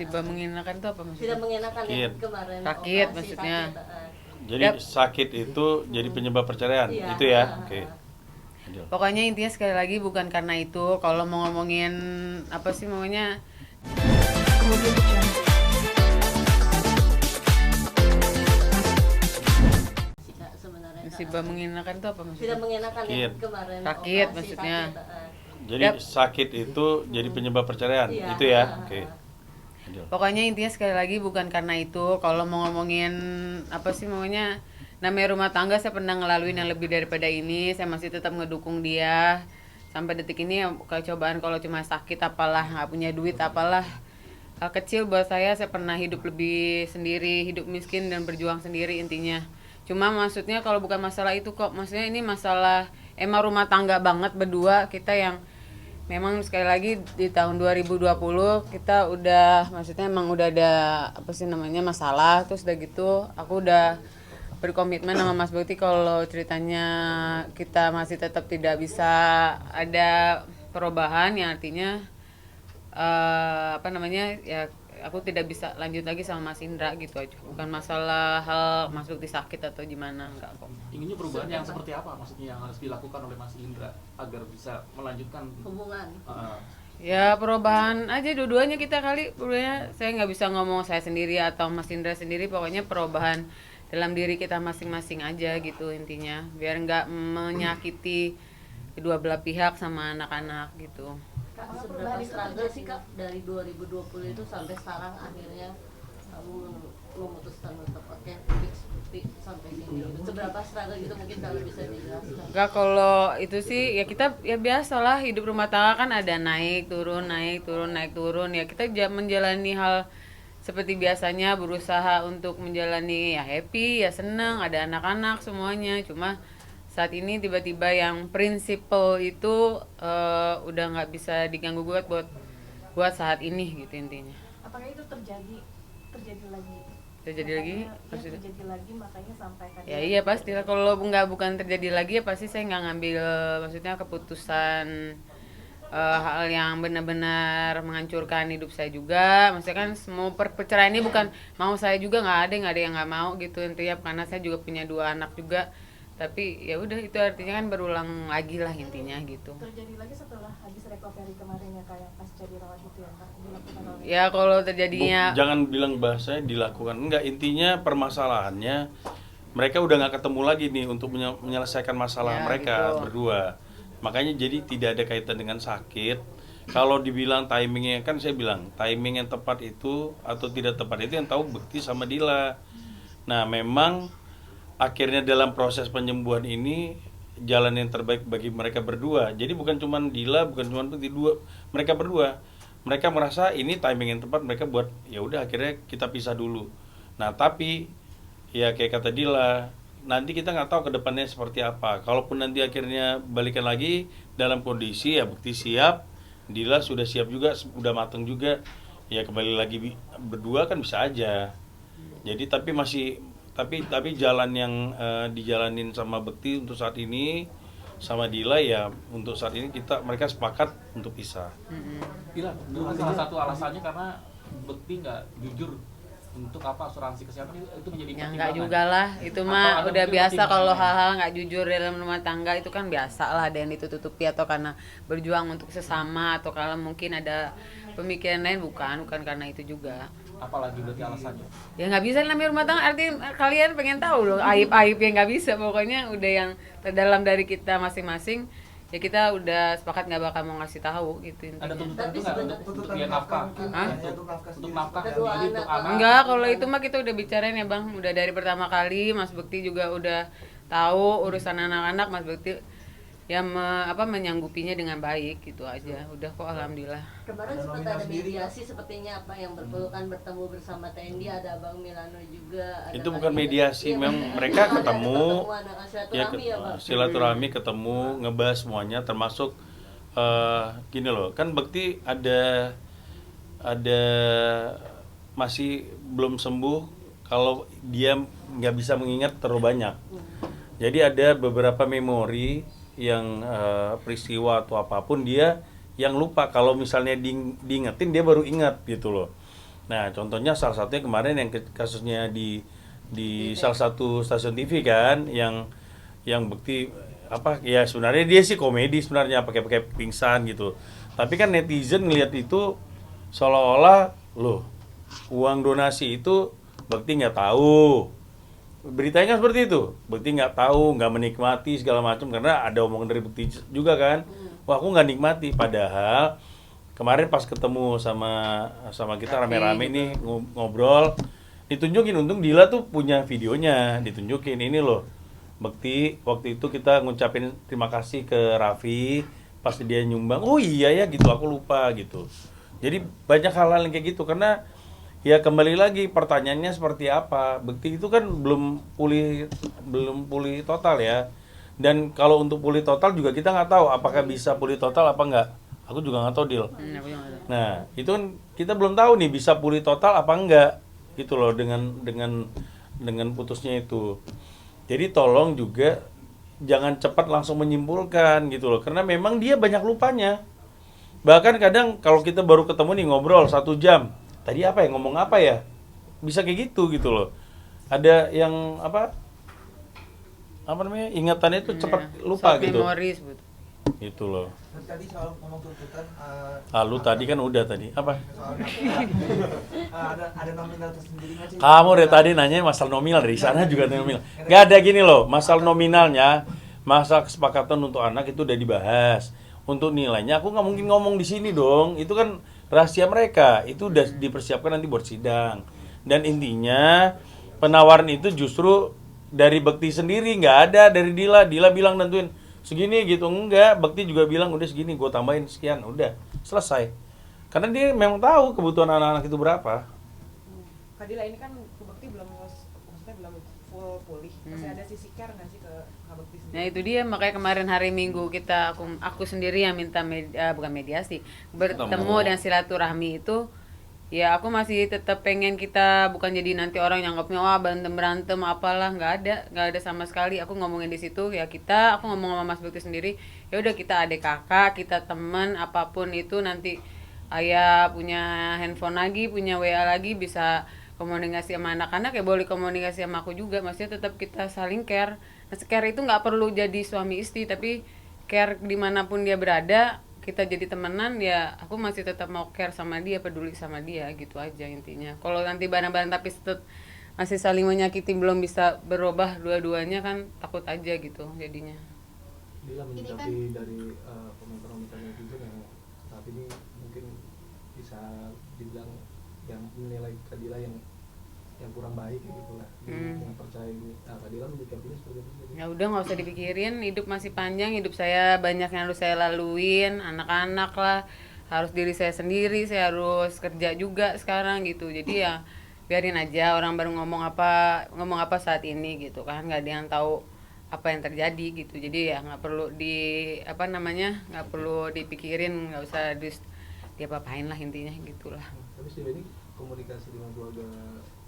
Musibah mengenakan itu apa maksudnya? Tidak mengenakan Sakit. yang kemarin Sakit operasi maksudnya. Jadi Yap. sakit itu jadi penyebab perceraian, Iya. itu ya. Oke. Lanjut. Pokoknya intinya sekali lagi bukan karena itu. Kalau mau ngomongin apa sih namanya? Sebenarnya Musibah mengenakan itu apa tidak maksudnya? mengenakan Sakit. yang kemarin Sakit operasi maksudnya. Jadi Yap. sakit itu jadi penyebab perceraian, Iya. itu ya. Oke. Lanjut. Pokoknya intinya sekali lagi bukan karena itu. Kalau mau ngomongin apa sih namanya? Namanya rumah tangga, saya pernah ngelaluin yang lebih daripada ini. Saya masih tetap ngedukung dia sampai detik ini. Kecobaan kalau cuma sakit apalah, nggak punya duit apalah, hal kecil buat saya pernah hidup lebih sendiri, hidup miskin dan berjuang sendiri intinya. Cuma maksudnya kalau bukan masalah itu kok, maksudnya ini masalah emang rumah tangga banget berdua kita yang memang sekali lagi di tahun 2020 kita udah, maksudnya emang udah ada apa sih namanya masalah. Terus udah gitu aku udah berkomitmen sama Mas Bekti kalau ceritanya kita masih tetap tidak bisa ada perubahan, yang artinya apa namanya ya, aku tidak bisa lanjut lagi sama Mas Indra gitu aja. Bukan masalah hal Mas Bekti sakit atau gimana, enggak kok. Inginnya perubahan yang seperti apa maksudnya yang harus dilakukan oleh Mas Indra agar bisa melanjutkan hubungan. Ya perubahan aja dua-duanya kita kali. Pokoknya saya nggak bisa ngomong saya sendiri atau Mas Indra sendiri, pokoknya perubahan dalam diri kita masing-masing aja gitu intinya, biar nggak menyakiti kedua belah pihak sama anak-anak gitu. Kak, seberapa struggle sih Kak dari 2020 itu sampai sekarang akhirnya kamu memutuskan untuk oke fix sampai sini. Seberapa struggle gitu mungkin kalau bisa dijelaskan. Enggak, kalau itu sih ya kita ya biasalah, hidup rumah tangga kan ada naik turun naik turun naik turun, ya kita menjalani hal seperti biasanya, berusaha untuk menjalani ya happy ya seneng, ada anak-anak semuanya. Cuma saat ini tiba-tiba yang prinsipal itu udah nggak bisa diganggu buat saat ini gitu intinya. Apakah itu terjadi lagi? Terjadi lagi? Maksudnya? Terjadi lagi makanya sampai Ya iya pastilah, kalau bukan terjadi lagi ya pasti saya nggak ngambil maksudnya keputusan hal yang benar-benar menghancurkan hidup saya juga. Maksudnya kan semua perceraian ini bukan mau saya juga, nggak ada yang nggak mau gitu intinya, karena saya juga punya 2 anak juga. Tapi ya udah, itu artinya kan berulang lagi lah intinya gitu. terjadi lagi setelah habis recovery kemarin ya kayak pasca dirawat itu ya Kak, dilakukan oleh Ya kalau terjadinya Jangan bilang bahasanya dilakukan, enggak, intinya permasalahannya mereka udah nggak ketemu lagi nih untuk menyelesaikan masalah Ya, mereka gitu. berdua. Makanya jadi tidak ada kaitan dengan sakit. Kalau dibilang timingnya, kan saya bilang timing yang tepat itu atau tidak tepat itu yang tahu Bekti sama Dila. Nah memang akhirnya dalam proses penyembuhan ini jalan yang terbaik bagi mereka berdua. Jadi bukan cuma Dila, bukan cuma Bekti, mereka berdua. Mereka merasa ini timing yang tepat, mereka buat ya udah akhirnya kita pisah dulu. Nah tapi ya kayak kata Dila, nanti kita nggak tahu ke depannya seperti apa. Kalaupun nanti akhirnya balikan lagi dalam kondisi ya Bekti siap, Dila sudah siap juga, udah mateng juga, ya kembali lagi berdua kan bisa aja. Jadi tapi jalan yang dijalanin sama Bekti untuk saat ini sama Dila ya untuk saat ini mereka sepakat untuk pisah. Gila, salah satu alasannya karena Bekti nggak jujur untuk asuransi kesehatan itu menjadi ya pertimbangan. enggak juga lah, itu Atau mah ada udah mungkin biasa kalau pertimbangan. hal-hal nggak jujur dalam rumah tangga itu kan biasa lah, ada yang ditutupi atau karena berjuang untuk sesama atau kalau mungkin ada pemikiran lain, bukan karena itu juga. Apalagi berarti alasannya. Ya nggak bisa namanya rumah tangga, artinya kalian pengen tahu loh aib-aib yang nggak bisa, pokoknya udah yang terdalam dari kita masing-masing ya kita udah sepakat nggak bakal mau ngasih tahu gitu Ada intinya. tuntutan Tapi itu nggak sebenarnya- untuk biaya nafkah? Hah? Untuk nafkah Kedua sendiri untuk anak. anak. Enggak, kalau itu mah kita udah bicarain ya Bang, udah dari pertama kali. Mas Bekti juga udah tahu urusan anak-anak. Mas Bekti ya menyanggupinya dengan baik gitu aja. Udah kok alhamdulillah. Kemarin sempat ada mediasi sepertinya apa yang berpelukan bertemu bersama TNI, ada Bang Milano juga. Ada Itu bukan lagi- mediasi, Iya, memang Bang. mereka Ada ketemu, pertemuan, silaturahmi ya Bang. silaturahmi, ketemu, ngebahas semuanya, termasuk gini loh, kan Bekti ada masih belum sembuh kalau dia nggak bisa mengingat terlalu banyak. Jadi ada beberapa memori yang peristiwa atau apapun dia yang lupa, kalau misalnya diingetin dia baru ingat gitu loh. Nah, contohnya salah satunya kemarin yang kasusnya di salah satu stasiun TV kan, yang bukti apa ya, sebenarnya dia sih komedi sebenarnya, pakai pingsan gitu. Tapi kan netizen ngelihat itu seolah-olah loh, uang donasi itu Bekti nggak tahu. Beritanya kan seperti itu. Bekti nggak tahu, nggak menikmati segala macam, karena ada omongan dari Bekti juga kan. Wah, aku nggak nikmati. Padahal kemarin pas ketemu sama kita rame-rame gitu. nih ngobrol, ditunjukin, untung Dila tuh punya videonya, ditunjukin ini loh. Bekti waktu itu kita ngucapin terima kasih ke Raffi pas dia nyumbang. Oh iya ya gitu, aku lupa gitu. Jadi banyak hal-hal yang kayak gitu, karena ya kembali lagi pertanyaannya seperti apa. Bekti itu kan belum pulih total ya. Dan kalau untuk pulih total juga kita nggak tahu apakah bisa pulih total apa nggak. Aku juga nggak tahu, Dil. Aku juga nggak tahu. Nah, itu kan kita belum tahu nih bisa pulih total apa enggak gitu loh dengan putusnya itu. Jadi tolong juga jangan cepat langsung menyimpulkan gitu loh, karena memang dia banyak lupanya. Bahkan kadang kalau kita baru ketemu nih ngobrol 1 jam, tadi apa ya, ngomong apa ya, bisa kayak gitu loh. Ada yang apa namanya, ingatannya itu cepat lupa Short gitu. memory sebut. Gitu loh. Tadi soal ngomong tuntutan, Lu tadi kan udah tadi apa? ada nominal tersendiri nggak sih? Kamu dari tadi nanya masalah nominal, dari sana juga nominal. Gak ada gini loh, masalah nominalnya, masalah kesepakatan untuk anak itu udah dibahas. Untuk nilainya aku nggak mungkin ngomong di sini dong, itu kan rahasia mereka, itu udah dipersiapkan nanti buat sidang. Dan intinya penawaran itu justru dari Bekti sendiri, nggak ada dari Dila. Dila bilang nentuin segini gitu, enggak. Bekti juga bilang udah segini, gue tambahin sekian, udah selesai. Karena dia memang tahu kebutuhan anak-anak itu berapa. Kak Dila, ini kan Kak Bekti maksudnya belum full pulih. Masih ada sisi care nggak sih ke Kak Bekti sendiri? Nah itu dia, makanya kemarin hari Minggu aku sendiri yang minta bukan mediasi, bertemu dan silaturahmi itu. Ya aku masih tetap pengen kita bukan jadi nanti orang nyanggapnya wah berantem apalah, nggak ada sama sekali. Aku ngomongin di situ ya, aku ngomong sama Mas Bekti sendiri, ya udah kita adik kakak, kita teman, apapun itu nanti ayah punya handphone lagi, punya WA lagi, bisa komunikasi sama anak-anak ya boleh komunikasi sama aku juga. Maksudnya tetap kita saling care. Nah, care itu nggak perlu jadi suami istri, tapi care dimanapun dia berada, kita jadi temenan ya, aku masih tetap mau care sama dia, peduli sama dia, gitu aja intinya. Kalau nanti bareng-bareng tapi tetap masih saling menyakiti, belum bisa berubah dua-duanya kan takut aja gitu jadinya. Dila menyikapi dari komentar-komentar netizen yang saat ini mungkin bisa dibilang yang menilai Kak Dila yang kurang baik gitu lah, yang percaya ini. Nah, Kak Dila menyikapinya seperti itu. Ya udah nggak usah dipikirin, hidup masih panjang, hidup saya banyak yang harus saya laluin, anak-anak lah, harus diri saya sendiri, saya harus kerja juga sekarang gitu. Jadi ya biarin aja orang baru ngomong apa saat ini gitu kan, nggak ada yang tahu apa yang terjadi gitu. Jadi ya nggak perlu nggak perlu dipikirin, nggak usah diapa-apain lah intinya gitulah. Tapi sejauh ini komunikasi dengan keluarga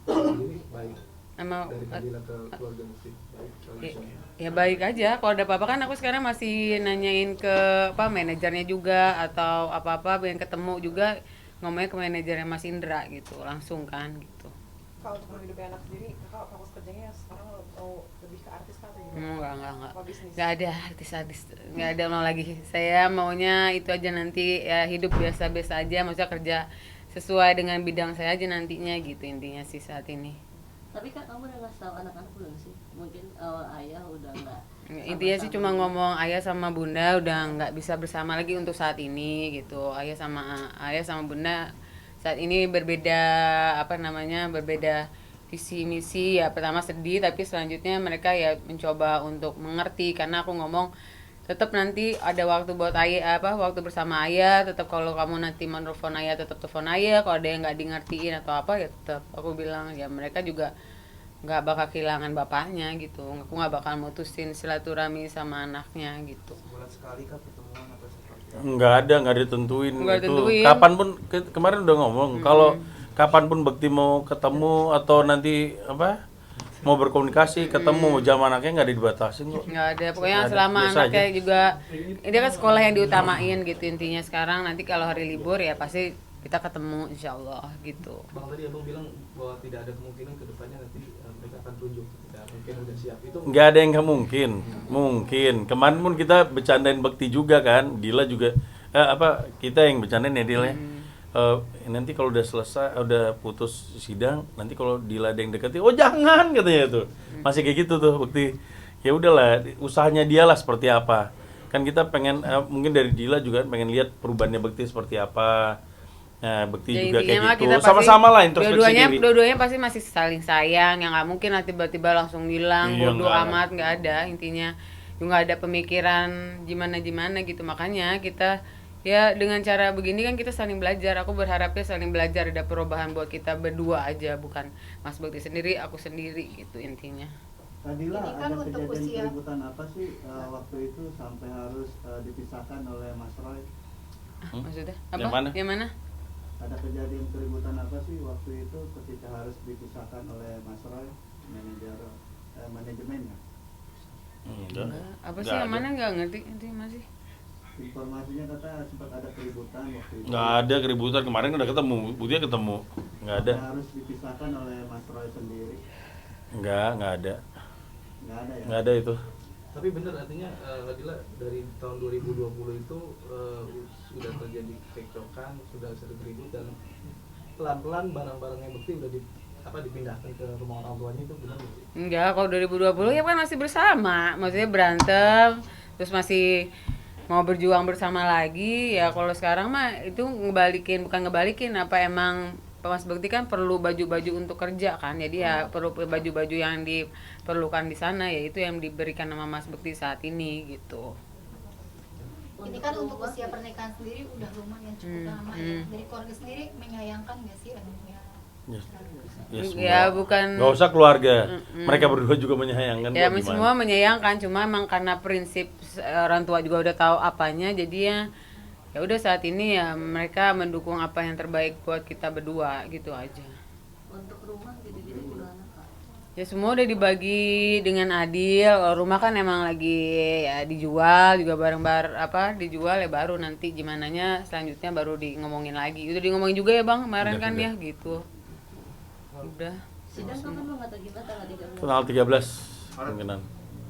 sendiri baik, Emang dari Kak Dila ke keluarga Mufti baik. ya baik aja. Kalau ada apa-apa kan aku sekarang masih nanyain ke manajernya juga, atau apa-apa pengen ketemu juga ngomongnya ke manajernya Mas Indra gitu langsung kan gitu. Kalau untuk menghidupi anak sendiri, Kakak fokus kerjanya sekarang mau lebih ke artis Kak atau gimana? Enggak. Apa bisnis? Nggak ada artis, nggak ada mau lagi. Saya maunya itu aja nanti ya, hidup biasa-biasa aja, maksudnya kerja sesuai dengan bidang saya aja nantinya gitu intinya sih saat ini. Tapi Kak, kamu udah ngasih tahu anak-anak belum sih? Mungkin ayah udah nggak. Intinya sih cuma ngomong ayah sama bunda udah nggak bisa bersama lagi untuk saat ini gitu. Ayah sama bunda saat ini berbeda berbeda visi misi ya. Pertama sedih, tapi selanjutnya mereka ya mencoba untuk mengerti, karena aku ngomong tetap nanti ada waktu buat waktu bersama ayah. Tetap kalau kamu nanti menelpon ayah tetap telepon ayah, kalau ada yang nggak dingertiin atau apa ya tetap aku bilang ya, mereka juga nggak bakal kehilangan bapaknya gitu. Aku nggak bakal mutusin silaturahmi sama anaknya gitu. Sebulan sekali Kak pertemuan atau seperti apa? Nggak ditentuin Nggak itu. ditentuin. Kapanpun kemarin udah ngomong kalau kapanpun Bekti mau ketemu atau nanti mau berkomunikasi ketemu, jam anaknya nggak dibatasin kok. Nggak ada, pokoknya Nggak ada, selama biasa anaknya aja. juga dia kan sekolah yang diutamain gitu intinya. Sekarang nanti kalau hari libur ya pasti kita ketemu insyaallah gitu. Bang tadi abang bilang bahwa tidak ada kemungkinan kedepannya nanti mereka akan tunjuk, tidak mungkin udah siap itu. Nggak ada yang nggak mungkin, mungkin. Kemarin pun kita bercandain Bekti juga kan, Dila juga kita yang bercandain ya Dila ya. Nanti kalau udah selesai, udah putus sidang, nanti kalau Dila ada yang deketin, oh jangan katanya tuh, masih kayak gitu tuh Bekti. Ya udahlah, usahanya dia lah seperti apa. Kan kita pengen mungkin dari Dila juga pengen lihat perubahannya Bekti seperti apa. Nah, Bekti Ya, juga kayak intinya mah gitu. kita pasti Sama-sama lah introspeksi diri. Dua-duanya pasti masih saling sayang, yang nggak mungkin lah tiba-tiba langsung bilang Iya, bodoh nggak. amat, nggak ada. Intinya nggak ada pemikiran gimana gitu. Makanya kita ya dengan cara begini kan kita saling belajar. Aku berharapnya saling belajar, ada perubahan buat kita berdua aja, bukan Mas Bekti sendiri, aku sendiri gitu intinya. Tadilah Ini kan ada untuk kejadian usia. keributan apa sih waktu itu sampai harus dipisahkan oleh Mas Roy? Maksudnya apa? Yang mana? Yang mana? Ada kejadian keributan apa sih waktu itu ketika harus dipisahkan oleh Mas Roy, manajemennya? Enggak. Apa sih Nggak yang ada. mana nggak ngerti itu masih. Informasinya kata sempat ada keributan waktu itu. Nggak ada keributan, kemarin udah ketemu, Buktinya ketemu. Nggak ada. Harus dipisahkan oleh Mas Roy sendiri. Nggak ada. Nggak ada ya? Nggak ada itu. Tapi benar artinya Adila dari tahun 2020 itu sudah terjadi cekcokan, sudah sering ribut dan pelan-pelan barang-barangnya Bekti udah dipindahkan ke rumah orang tuanya, itu benar nggak sih? Enggak, kalau 2020 ya kan masih bersama. Maksudnya berantem, terus masih mau berjuang bersama lagi. Ya kalau sekarang mah itu bukan ngebalikin, apa emang Mas Bekti kan perlu baju-baju untuk kerja kan. Jadi ya perlu baju-baju yang diperlukan di sana, ya itu yang diberikan sama Mas Bekti saat ini gitu. Ini kan untuk usia pernikahan sendiri udah lumayan cukup lama ya. Dari keluarga sendiri menyayangkan nggak sih adanya? Ya, bukan. Nggak usah keluarga. Mereka berdua juga menyayangkan. Ya kok, gimana? semua menyayangkan, cuma emang karena prinsip orang tua juga udah tahu apanya, jadi ya udah saat ini ya mereka mendukung apa yang terbaik buat kita berdua gitu aja. Untuk rumah gitu-gitu gimana Kak? Ya semua udah dibagi dengan adil. Rumah kan emang lagi ya dijual juga dijual ya, baru nanti gimananya selanjutnya baru ngomongin lagi. Udah ngomongin juga ya Bang kemarin Udah, kan udah. ya gitu. Udah. Sidang kapan Bang atau gimana tanggal 13? Tanggal 13 kemungkinan.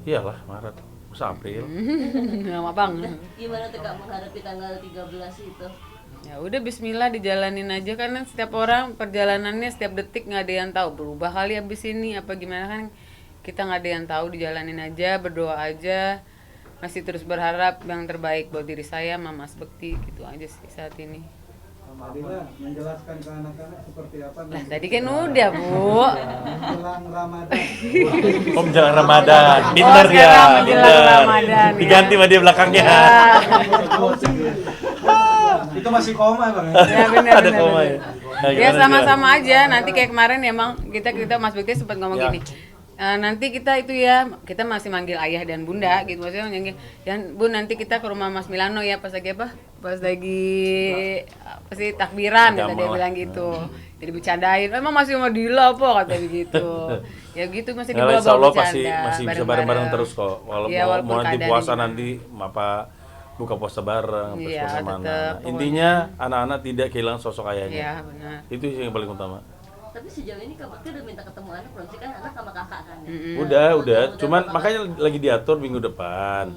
Iyalah, Maret. Masa April. Lama Bang. Gimana tuh Kak menghadapi tanggal 13 itu? Ya udah bismillah dijalanin aja, karena setiap orang perjalanannya setiap detik nggak ada yang tahu, berubah kali abis ini apa gimana kan, kita nggak ada yang tahu, dijalanin aja, berdoa aja, masih terus berharap yang terbaik buat diri saya sama Mas Bekti, gitu aja sih saat ini. Adila menjelaskan ke anak-anak seperti apa? Lah tadi kan udah Bu. Menjelang Ramadan. Oh, menjelang Ramadan. Pinter ya, sekarang menjelang pinter. Ramadan, ya. Diganti sama dia belakangnya. Itu masih koma Bang. Ya benar. Ada koma ya. Nah, Ya gimana, sama-sama aja, nanti kayak kemarin emang kita Mas Bekti sempat ngomong Ya. gini. Nanti kita itu ya, kita masih manggil ayah dan bunda gitu, maksudnya manggil, dan Bu nanti kita ke rumah Mas Milano ya pas lagi apa sih takbiran, kata dia Agama lah. bilang gitu. Jadi bercandain, emang masih mau Dila apa kata gitu. Ya gitu masih Insya dibawa-bawa Allah bercanda. masih bisa bareng-bareng terus kok. Iya, Mau walaupun nanti keadaan puasa gimana. nanti apa buka puasa bareng, apa Iya, sama tetep, anak-anak. pokoknya. Intinya anak-anak tidak kehilangan sosok ayahnya. Iya benar. Itu sih yang paling utama. Tapi sejauh ini Kak Bekti udah minta ketemu anak belum sih? Kan anak sama kakak kan ya? Udah. Cuman makanya lagi diatur minggu depan.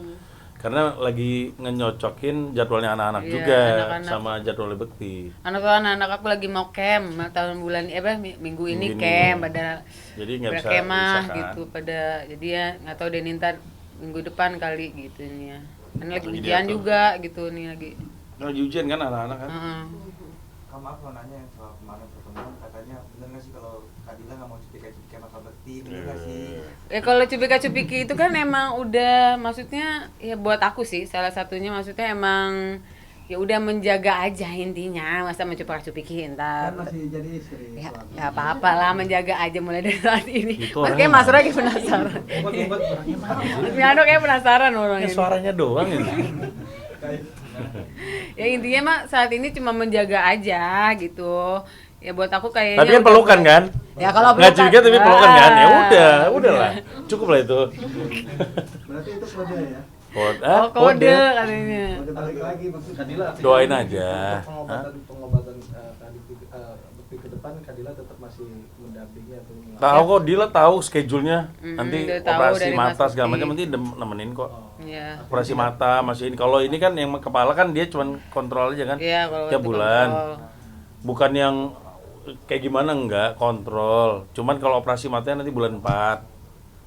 Karena lagi ngecocokin jadwalnya anak-anak Iya, juga anak-anak. sama jadwalnya Bekti. Anak aku lagi mau camp tahun bulan minggu ini camp pada Jadi nggak bisa kemah bisa kan. gitu pada, jadi ya nggak tahu deh ntar minggu depan kali gitu nih ya, kan lagi Lagi ujian diatur. juga gitu nih lagi. Lagi ujian kan anak-anak kan. Heeh. Kak maaf mau nanya yang soal kemarin pertemuan, katanya bener nggak sih kalau Kadila nggak mau cipika-cipiki sama Kak Bekti, bener nggak sih? Kalau cupika-cupiki itu kan emang udah, maksudnya ya buat aku sih salah satunya, maksudnya emang ya udah menjaga aja intinya, masa mencupika-cupiki ntar. Kan masih jadi istri. Ya, suami. nggak apa-apa lah, menjaga aja mulai dari saat ini. Itu Mas orangnya kayak Mas mana? Roy kayak penasaran. Obat-obat orangnya mana? Mas Miano kayak penasaran orang Ya, ini. suaranya doang ini. Ya intinya mah saat ini cuma menjaga aja gitu. Ya buat aku kayaknya. Tapi kan udah pelukan cukup. kan? Ya kalau nggak pelukan. curiga tapi pelukan kan? Ya Ah, udahlah. Cukup lah itu. Berarti itu kode ya? Kode katanya. Kode balik lagi maksudnya. Kadila artinya Doain aja. untuk pengobatan Bekti ke depan Kadila tetap masih mendampingi atau Tahu kok, Dila tahu schedule-nya. Nanti udah tahu operasi dari mata Mas segala Bekti. macam nanti nemenin kok. Iya. Operasi mata masih ini. Kalau ini kan yang kepala kan dia cuman kontrol aja kan. Iya, kalau Tiap untuk bulan. kontrol. Bukan yang kayak gimana enggak kontrol. Cuman kalau operasi matanya nanti bulan 4.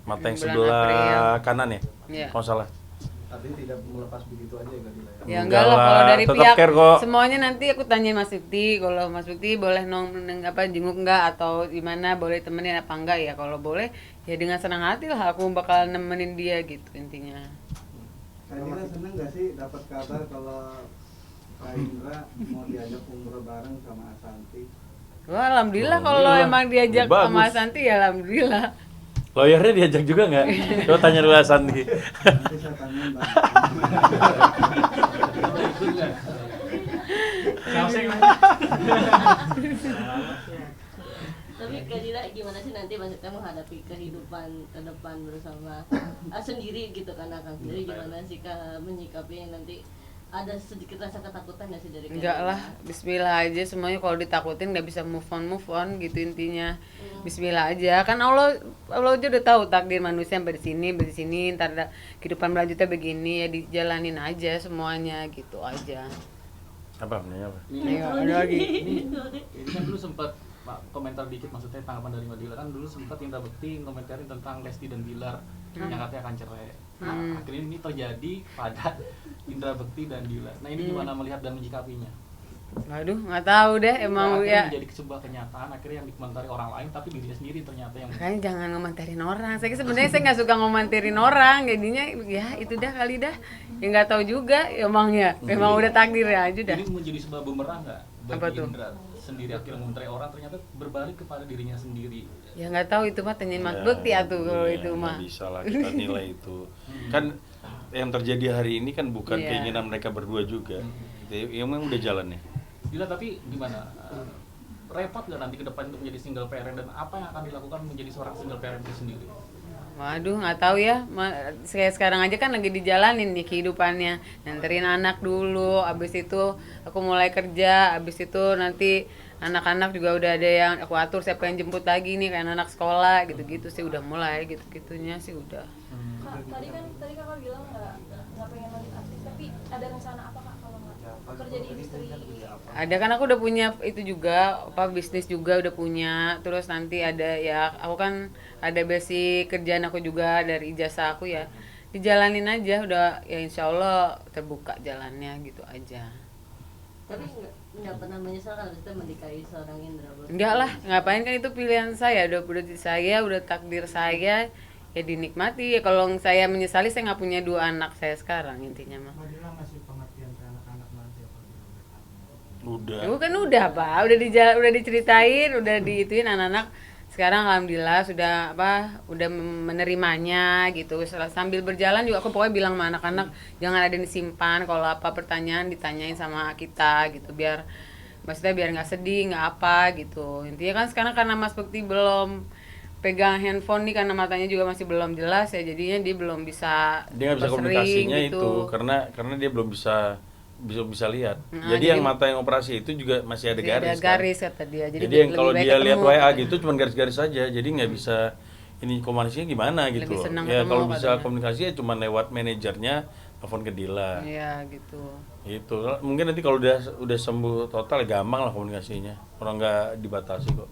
Mata yang Bulan sebelah April. kanan ya. Iya. Kalau salah. tapi tidak melepas begitu aja ya Kadila ya. Ya Enggak enggak lah, kalau lah, dari tetap pihak care kok. semuanya nanti aku tanyain Mas Bekti. Kalau Mas Bekti boleh jenguk enggak atau gimana, boleh temenin apa enggak ya. Kalau boleh ya dengan senang hati lah aku bakal nemenin dia gitu intinya. Kadila seneng gak sih dapat kabar kalau Kak Indra mau diajak umroh bareng sama Asanti? Wah, alhamdulillah kalau Alhamdulillah. emang diajak Bagus. sama Santi ya alhamdulillah. Lawyernya diajak juga nggak? Coba tanya dulu Santi. Nanti saya tanyain Bang. Tapi Kak Dila gimana sih nanti maksudnya menghadapi kehidupan ke depan bersama sendiri gitu kan, akan sendiri gimana sih Kak menyikapi nanti ada sedikit rasa ketakutan nggak sih dari Kak Enggak Dila? lah, bismillah aja semuanya. Kalau ditakutin nggak bisa move on gitu intinya. Bismillah aja, kan Allah aja udah tahu takdir manusia sampai di sini ntar ada kehidupan berlanjutnya begini ya, dijalanin aja semuanya gitu aja. Apa namanya apa? Nih, ada lagi. Ini kan dulu sempat komentar dikit, maksudnya tanggapan dari Mbak Dila kan dulu sempat Indra Bekti komentarin tentang Lesti dan Bilar yang katanya akan cerai. Nah, akhirnya ini terjadi pada Indra Bekti dan Dila. Nah ini gimana melihat dan menyikapinya? Waduh, nggak tahu deh emang Akhirnya ya. menjadi sebuah kenyataan akhirnya yang dikomentari orang lain tapi dirinya sendiri ternyata yang Makanya jangan ngomentarin orang. Sebenarnya saya nggak suka ngomentarin orang, jadinya ya itu dah kali dah. Ya nggak tahu juga emang ya. Memang udah takdirnya aja dah. ini menjadi sebuah bumerang nggak Apa bagi tuh? Indra sendiri akhirnya mengomentari orang ternyata berbalik kepada dirinya sendiri. Ya nggak tahu itu mah tanyain Mas Bekti atuh kalau itu mah. Nggak bisa lah kita nilai itu. Kan yang terjadi hari ini kan bukan Iya. keinginan mereka berdua juga. Ya memang udah jalannya. Dila tapi gimana? Repot nggak nanti ke depan untuk menjadi single parent dan apa yang akan dilakukan menjadi seorang single parent itu sendiri? Waduh, nggak tahu ya. Kayak sekarang aja kan lagi dijalanin nih kehidupannya. Nganterin anak dulu, abis itu aku mulai kerja, abis itu nanti anak-anak juga udah ada yang aku atur siapa yang jemput lagi nih, kayak anak sekolah gitu-gitu sih udah mulai gitu-gitunya sih udah. Kak, tadi kakak bilang nggak pengen lanjut artis, tapi ada rencana apa Kak kalau nggak kerja di industri? Ada kan aku udah punya itu juga bisnis juga udah punya. Terus nanti ada ya aku kan ada basic kerjaan aku juga dari ijazah aku ya. Dijalanin aja udah ya insya Allah terbuka jalannya gitu aja. Tapi nggak pernah menyesal kalau kita menikahi seorang Indra Bekti? Enggak lah, ngapain, kan itu pilihan saya, udah saya, udah takdir saya, ya dinikmati. Ya kalau saya menyesali saya nggak punya 2 anak saya sekarang intinya mah. Kadila ngasih pengertian ke anak-anak nanti apa? Udah. Ya kan udah Pak, udah diceritain, udah diituin anak-anak. Sekarang alhamdulillah sudah udah menerimanya gitu. Sambil berjalan juga aku pokoknya bilang sama anak-anak jangan ada yang disimpan, kalau apa pertanyaan ditanyain sama kita gitu, biar maksudnya biar nggak sedih nggak apa gitu. Intinya kan sekarang karena Mas Bekti belum pegang handphone nih karena matanya juga masih belum jelas ya, jadinya dia belum bisa Dia nggak bisa sering komunikasinya gitu. itu karena dia belum bisa lihat. Nah, jadi jadi- yang mata yang operasi itu juga masih ada Masih garis. ada garis kata dia. Jadi lebih yang kalau baik dia lihat ketemu, WA katanya. gitu cuma garis-garis saja. Jadi nggak bisa ini komunikasinya gimana gitu. Lebih loh. senang Ya ketemu, kalau bisa katanya. komunikasi ya cuma lewat manajernya telepon ke Dila. Iya gitu. Gitu. Mungkin nanti kalau udah sembuh total ya gampang lah komunikasinya. Orang nggak dibatasi kok.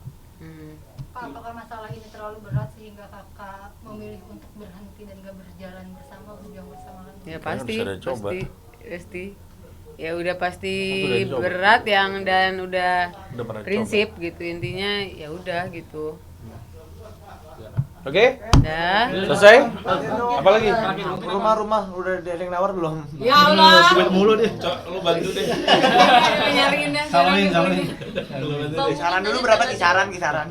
Pak, apakah masalah ini terlalu berat sehingga kakak memilih untuk berhenti dan gak berjalan bersama, berjuang bersama lagi? Ya Kayaknya pasti, bisa ada coba. pasti. Ya udah pasti Aku udah dicoba. berat yang dan udah Udah pernah prinsip gitu intinya, ya udah gitu. Oke? Dah. Selesai? Apa lagi? Rumah udah ada yang nawar belum? Ya Allah. Gue mulu deh. Lu bantu deh. Nyariin dah. Salin. Bang, Kisaran mungkin dulu nanti berapa tanggal- kisaran?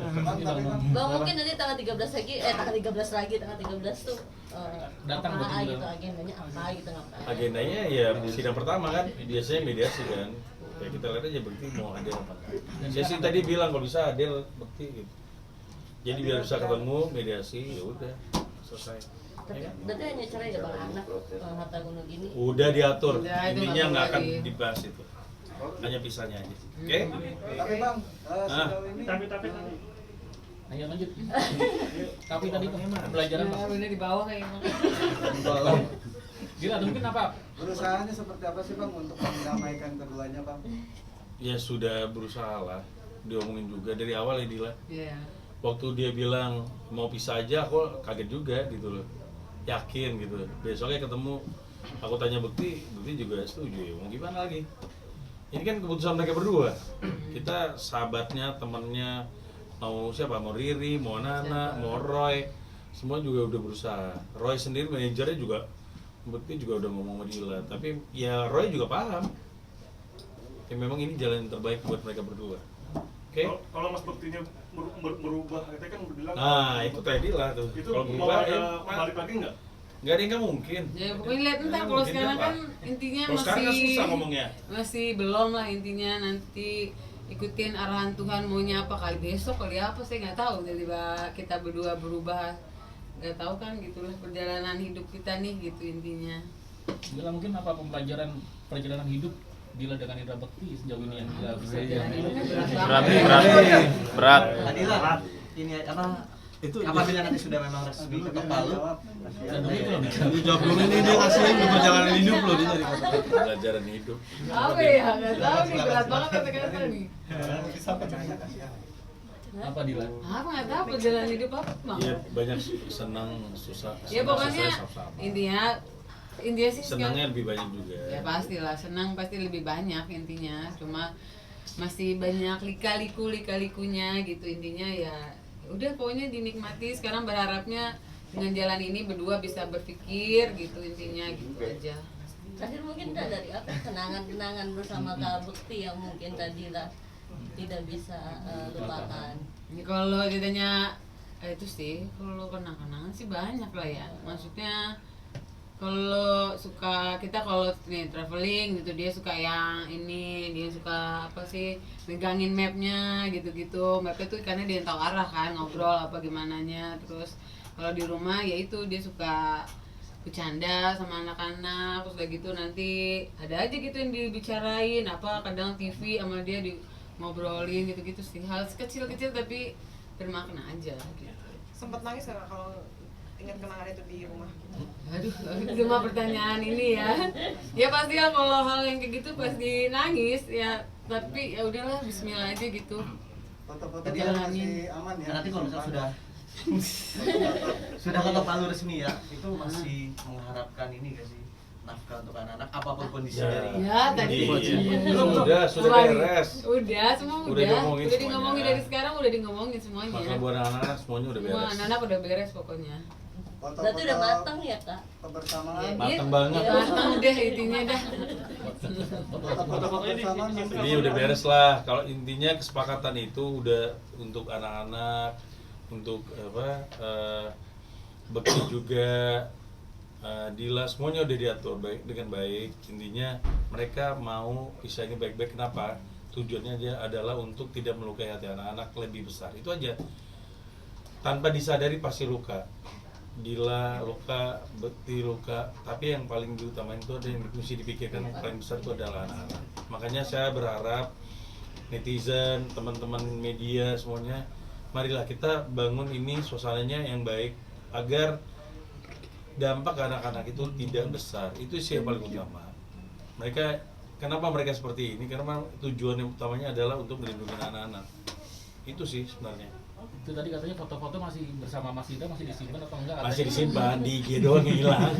Bang, mungkin nanti tanggal 13 lagi, tanggal 13 tuh Datang apa betul-betul. gitu, agendanya apa gitu, ngapain? Agendanya ya sidang pertama kan. Biasanya mediasi kan. Ya kita lihat aja Bekti mau adil apa. Saya sih tadi bilang kalau bisa adil Bekti gitu. Jadi biar bisa ketemu mediasi, ya udah selesai. Tapi berarti hanya cerai ya Bang, anak harta gunung gini. Udah diatur. Udah, itu Intinya nggak nggak akan perlu lagi. dibahas itu. hanya pisahnya aja. Oke? Tapi Bang, sejauh ini Ayo lanjut. Tapi tadi pembelajaran Ya, bener di bawah kayaknya. Gila, atau mungkin apa? berusahanya seperti apa sih Bang untuk mendamaikan keduanya Bang? Ya sudah berusaha lah, diomongin juga dari awal ya Dila. Iya. Waktu dia bilang mau pisah aja, aku kaget juga gitu loh, yakin gitu. Besoknya ketemu, aku tanya Bekti juga setuju ya. Mau gimana lagi? Ini kan keputusan mereka berdua. Kita sahabatnya, temennya, mau siapa? Mau Riri, mau Nana, mau Roy, semua juga udah berusaha. Roy sendiri manajernya juga, Bekti juga udah ngomong sama Dila. Tapi ya Roy juga paham. Ya memang ini jalan yang terbaik buat mereka berdua. Oke? Kalau Mas Bektinya berubah, itu kan udah bilang. Nah, itu tadi lah tuh. Itu Kalau mau berubah, ada balik lagi nggak? nggak ada yang nggak mungkin. Ya pokoknya lihat ntar kalau Mungkin sekarang apa? kan intinya Kalau sekarang kan masih susah ngomongnya. masih belum lah intinya, nanti ikutin arahan Tuhan maunya apa, kali besok kali apa saya nggak tahu, tiba-tiba kita berdua berubah, nggak tahu kan, gitulah perjalanan hidup kita nih gitu intinya. Gila, mungkin apa perjalanan hidup Dila dengan Indra Bekti sejauh ini yang Dila bisa jalani? Berat. Adila, ini apa? Itu apabila nanti sudah memang resmi ketok palu, Jawab dulu nih, dia kasihin di perjalanan hidup loh dia dari Pelajaran hidup. Apa ya, nggak tahu nih, berat banget kata-kata nih. Apa Dila? Apa nggak tahu perjalanan hidup apa bang? Iya, banyak senang, susah. Ya pokoknya susah, sama-sama. intinya sih Senangnya lebih banyak juga. ya pastilah, senang pasti lebih banyak intinya, cuma masih banyak lika-likunya gitu intinya. Ya udah pokoknya dinikmati sekarang, berharapnya dengan jalan ini berdua bisa berpikir gitu intinya, gitu aja. Terakhir mungkin dari apa kenangan-kenangan bersama Kak Bekti yang mungkin tadi lah tidak bisa lupakan. Ini kalau ditanya itu sih, kalau kenang-kenangan sih banyak lah ya, maksudnya kalau suka kita kalau nih traveling gitu, dia suka yang ini, dia suka apa sih megangin mapnya gitu-gitu. Mapnya tuh karena dia tahu arah kan, ngobrol apa gimananya. Terus kalau di rumah ya itu dia suka bercanda sama anak-anak, terus udah gitu nanti ada aja gitu yang dibicarain apa, kadang TV sama dia di ngobrolin gitu-gitu sih, hal kecil-kecil tapi bermakna aja gitu. Sempet nangis nggak kalau ingat kenangan itu di rumah? Aduh, cuma pertanyaan ini ya. Ya pasti ya kalau hal yang kayak gitu pasti nangis ya. Tapi ya udahlah, Bismillah aja gitu. Foto-foto masih aman ya? nanti kalau misalnya sudah ketok palu resmi ya, itu masih mengharapkan ini gak sih, nafkah untuk anak-anak apapun kondisi dari Ya tadi. Sudah beres. Udah, semua Udah udah. diomongin Udah diomongin semuanya. dari sekarang, udah ngomongin semuanya. Maka buat anak-anak semuanya udah Semua beres. anak-anak udah beres pokoknya. Berarti udah matang ya Kak? Kebersamaan. Ya, Mateng banget. Matang deh intinya dah. Foto-foto kebersamaan masih Jadi udah beres lah. Kalau intinya kesepakatan itu udah untuk anak-anak, untuk apa, Bekti juga, Dila, semuanya udah diatur baik dengan baik. Intinya mereka mau pisahnya baik-baik. Kenapa? Tujuannya dia adalah untuk tidak melukai hati anak-anak lebih besar. Itu aja. Tanpa disadari pasti luka. Dila luka, Bekti luka, tapi yang paling diutamain itu ada yang mesti dipikirkan paling besar itu adalah anak-anak. Makanya saya berharap netizen, teman-teman media semuanya, marilah kita bangun ini suasananya yang baik agar dampak anak-anak itu tidak besar. Itu sih yang paling utama. Mereka, kenapa mereka seperti ini? Karena tujuan yang utamanya adalah untuk melindungi anak-anak. Itu sih sebenarnya. Itu tadi katanya foto-foto masih bersama Mas Ida masih disimpan atau enggak? Masih disimpan, di IG doang yang hilang.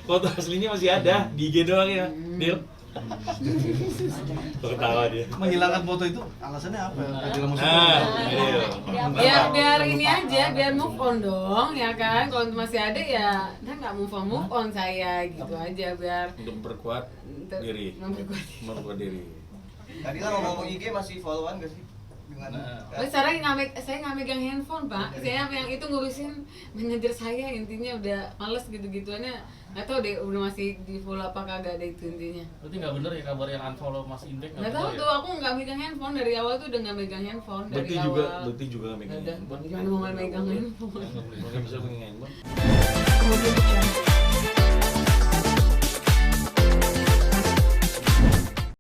Foto aslinya masih ada, di IG doang ya, Dil. Ketawa dia. Menghilangkan foto itu alasannya apa? Biar ini aja, biar move on dong ya kan. Kalau masih ada ya, nggak move on saya gitu aja, biar Untuk memperkuat diri. Memperkuat diri. Tadi kan ngomong IG masih followan gak sih? Dengan Sekarang saya nggak megang handphone Pak, saya yang itu ngurusin manajer saya, intinya udah males gitu-gituannya, nggak tahu deh udah masih di follow apa kagak ada itu intinya. Berarti nggak bener ya kabar yang unfollow Mas Indek? Nggak tahu tuh, aku nggak megang handphone dari awal tuh, udah nggak megang handphone dari Bekti awal. juga nggak megang Udah, handphone. gimana mau nggak megang handphone? Nggak bisa megang handphone. Kemudian